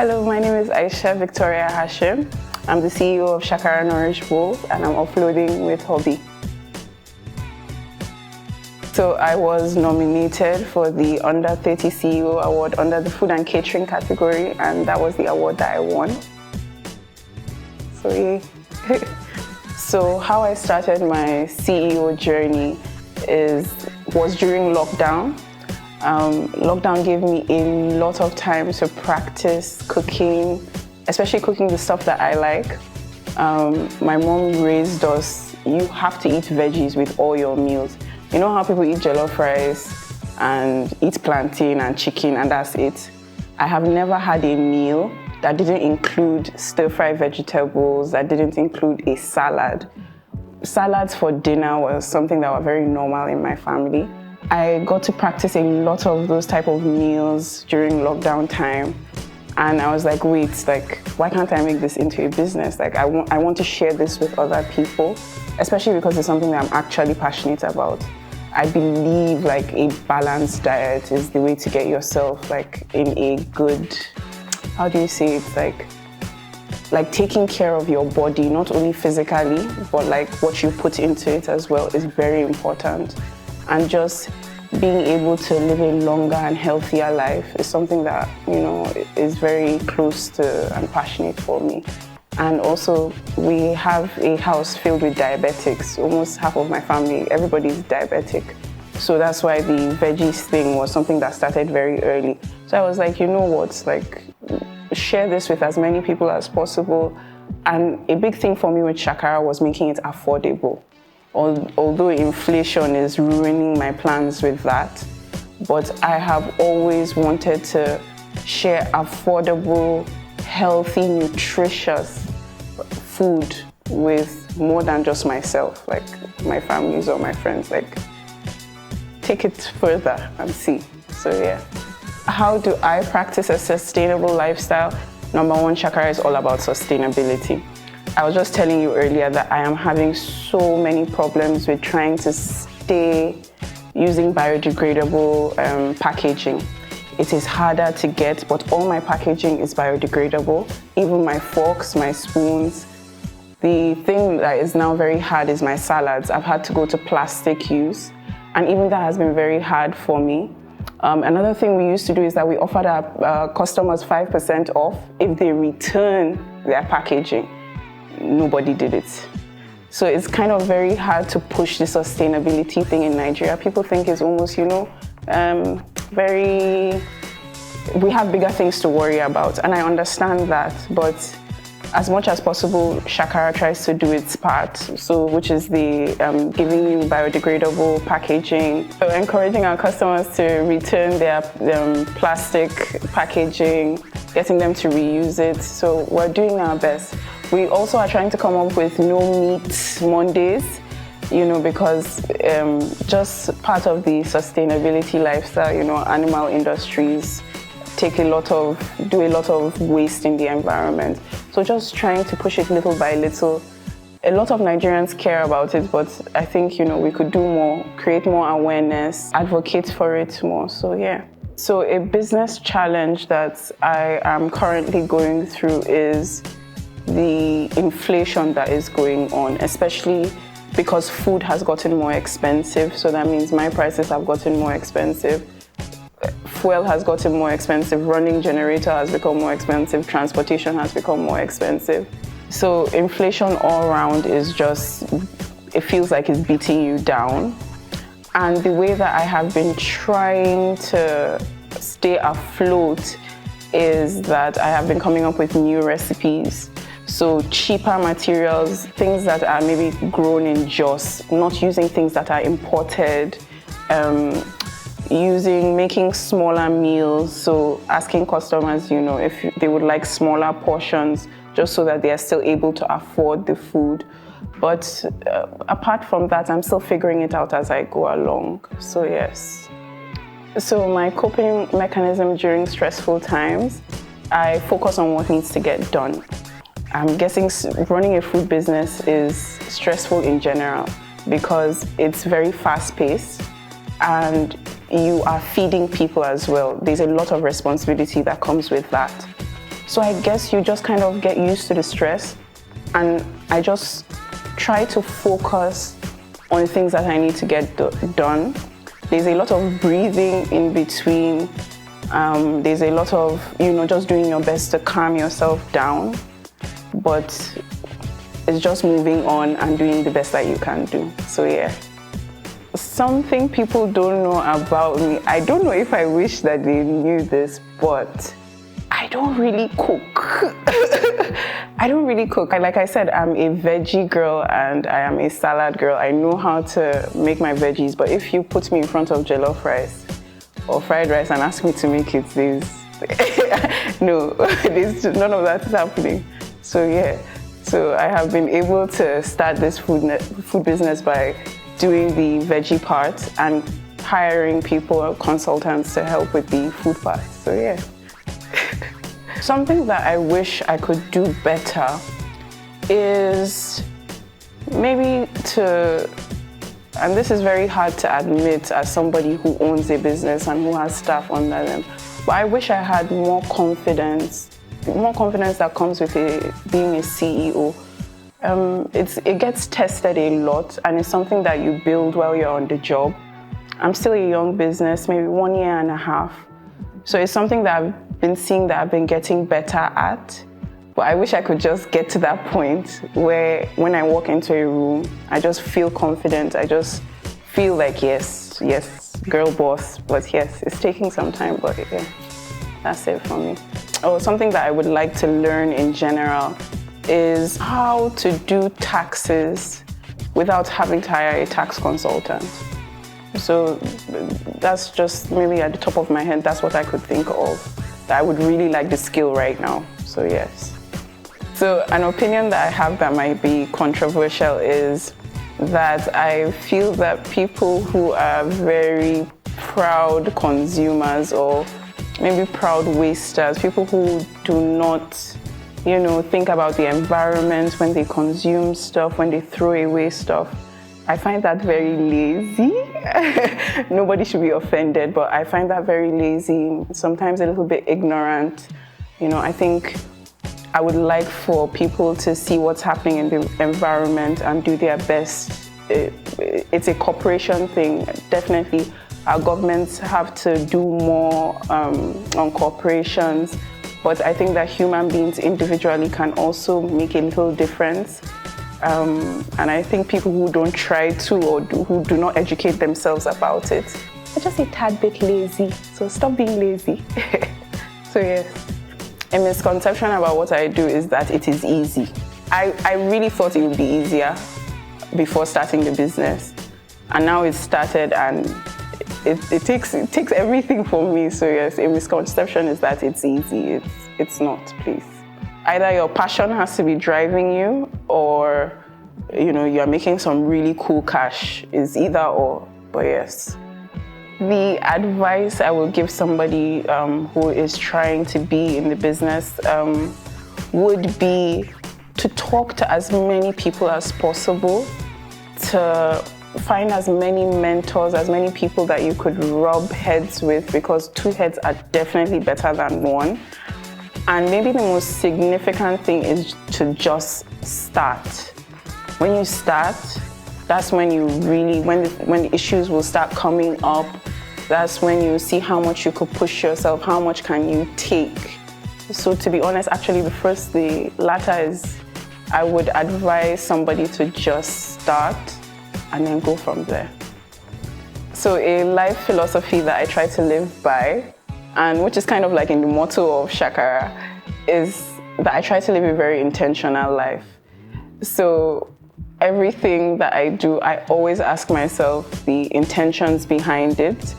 Hello, my name is Aisha Hashim. I'm the CEO of Shakara Nourish Bowls and I'm offloading with HoBeei. So I was nominated for the Under 30 CEO Award under the Food and Catering category, and that was the award that I won. So yeah. So how I started my CEO journey was during lockdown. Lockdown gave me a lot of time to practice cooking, especially cooking the stuff that I like. My mom raised us, you have to eat veggies with all your meals. You know how people eat jollof rice and eat plantain and chicken and that's it? I have never had a meal that didn't include stir-fried vegetables, that didn't include a salad. Salads for dinner was something that was very normal in my family. I got to practice a lot of those type of meals during lockdown time. And I was like, wait, why can't I make this into a business? I want to share this with other people, especially because it's something that I'm actually passionate about. I believe a balanced diet is the way to get yourself in a good, how do you say it? Like taking care of your body, not only physically, but what you put into it as well is very important. And just being able to live a longer and healthier life is something that, is very close to and passionate for me. And also, we have a house filled with diabetics. Almost half of my family, everybody's diabetic. So that's why the veggies thing was something that started very early. So I was like, you know what, share this with as many people as possible. And a big thing for me with Shakara was making it affordable. Although inflation is ruining my plans with that, but I have always wanted to share affordable, healthy, nutritious food with more than just myself, my families or my friends. Take it further and see. So yeah. How do I practice a sustainable lifestyle? Number one, Shakara is all about sustainability. I was just telling you earlier that I am having so many problems with trying to stay using biodegradable packaging. It is harder to get, but all my packaging is biodegradable. Even my forks, my spoons. The thing that is now very hard is my salads. I've had to go to plastic use, and even that has been very hard for me. Another thing we used to do is that we offered our customers 5% off if they return their packaging. Nobody did it. So it's kind of very hard to push the sustainability thing in Nigeria. People think it's almost, we have bigger things to worry about, and I understand that, but as much as possible, Shakara tries to do its part, which is the giving you biodegradable packaging, so encouraging our customers to return their plastic packaging, getting them to reuse it. So we're doing our best. We also are trying to come up with no meat Mondays, because just part of the sustainability lifestyle, animal industries do a lot of waste in the environment. So just trying to push it little by little. A lot of Nigerians care about it, but I think, we could do more, create more awareness, advocate for it more. So yeah. So a business challenge that I am currently going through is the inflation that is going on, especially because food has gotten more expensive. So that means my prices have gotten more expensive. Fuel has gotten more expensive. Running generator has become more expensive. Transportation has become more expensive. So inflation all around is it feels like it's beating you down. And the way that I have been trying to stay afloat is that I have been coming up with new recipes. So cheaper materials, things that are maybe grown in Jos, not using things that are imported, making smaller meals, so asking customers, if they would like smaller portions, just so that they are still able to afford the food. But apart from that, I'm still figuring it out as I go along. So yes. So my coping mechanism during stressful times, I focus on what needs to get done. I'm guessing running a food business is stressful in general because it's very fast-paced and you are feeding people as well. There's a lot of responsibility that comes with that. So I guess you just kind of get used to the stress, and I just try to focus on things that I need to get done. There's a lot of breathing in between. There's a lot of, just doing your best to calm yourself down, but it's just moving on and doing the best that you can do. So yeah. Something people don't know about me, I don't know if I wish that they knew this, but I don't really cook. I don't really cook. Like I said, I'm a veggie girl and I am a salad girl. I know how to make my veggies, but if you put me in front of jollof rice or fried rice and ask me to make it, no, none of that is happening. So yeah, so I have been able to start this food business by doing the veggie part and hiring people, consultants to help with the food part. So yeah. Something that I wish I could do better is maybe and this is very hard to admit as somebody who owns a business and who has staff under them, but I wish I had more confidence that comes with being a CEO. It gets tested a lot, and it's something that you build while you're on the job. I'm still a young business, maybe 1 year and a half. So it's something that I've been seeing that I've been getting better at. But I wish I could just get to that point where when I walk into a room, I just feel confident. I just feel like, yes, girl boss. But yes, it's taking some time, but yeah, that's it for me. Something that I would like to learn in general is how to do taxes without having to hire a tax consultant. So that's just maybe at the top of my head, that's what I could think of. That I would really like the skill right now, so yes. So an opinion that I have that might be controversial is that I feel that people who are very proud consumers or maybe proud wasters, people who do not think about the environment when they consume stuff, when they throw away stuff, I find that very lazy. Nobody should be offended, but I find that very lazy, sometimes a little bit ignorant. I think I would like for people to see what's happening in the environment and do their best. It's a corporation thing. Definitely, our governments have to do more on corporations, but I think that human beings individually can also make a little difference. And I think people who don't try to or who do not educate themselves about it are just a tad bit lazy. So stop being lazy. So yes, a misconception about what I do is that it is easy. I really thought it would be easier before starting the business, and now it's started and it takes everything from me. So yes, a misconception is that it's easy. It's not, please. Either your passion has to be driving you, or you're making some really cool cash. Is either or, but yes. The advice I will give somebody who is trying to be in the business would be to talk to as many people as possible, to find as many mentors, as many people that you could rub heads with, because 2 heads are definitely better than 1. And maybe the most significant thing is to just start. When you start, that's when you really, when the issues will start coming up, that's when you see how much you could push yourself, how much can you take. So to be honest, actually the latter is, I would advise somebody to just start and then go from there. So a life philosophy that I try to live by, and which is kind of like in the motto of Shakara, is that I try to live a very intentional life. So everything that I do, I always ask myself the intentions behind it.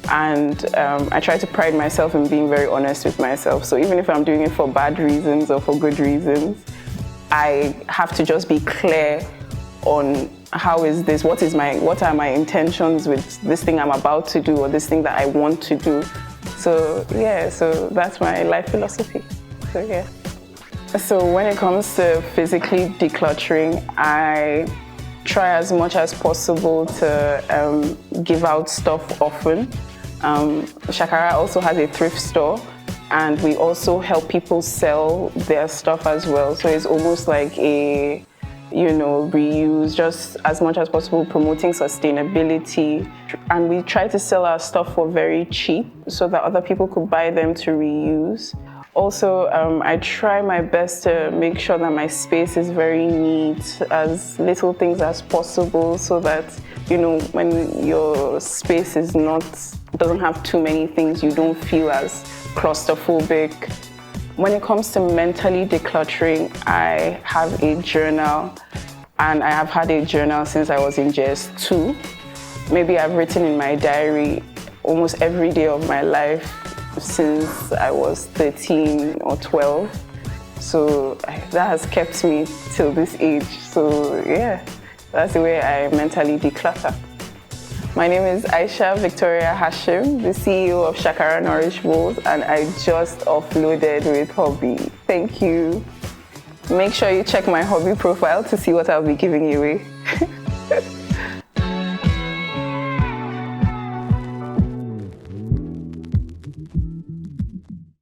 And I try to pride myself in being very honest with myself. So even if I'm doing it for bad reasons or for good reasons, I have to just be clear on what are my intentions with this thing I'm about to do or this thing that I want to do. So yeah, so that's my life philosophy. So yeah. So when it comes to physically decluttering, I try as much as possible to give out stuff often. Shakara also has a thrift store, And we also help people sell their stuff as well. So it's almost like a, reuse, just as much as possible, promoting sustainability. And we try to sell our stuff for very cheap so that other people could buy them to reuse. Also, I try my best to make sure that my space is very neat, as little things as possible, so that, when your space doesn't have too many things, you don't feel as claustrophobic. When it comes to mentally decluttering, I have a journal, and I have had a journal since I was in JS2. Maybe I've written in my diary almost every day of my life since I was 13 or 12. So that has kept me till this age. So yeah, that's the way I mentally declutter. My name is Aisha Victoria Hashim, the CEO of Shakara Nourish Bowls, and I just offloaded with HoBeei. Thank you. Make sure you check my HoBeei profile to see what I'll be giving you away.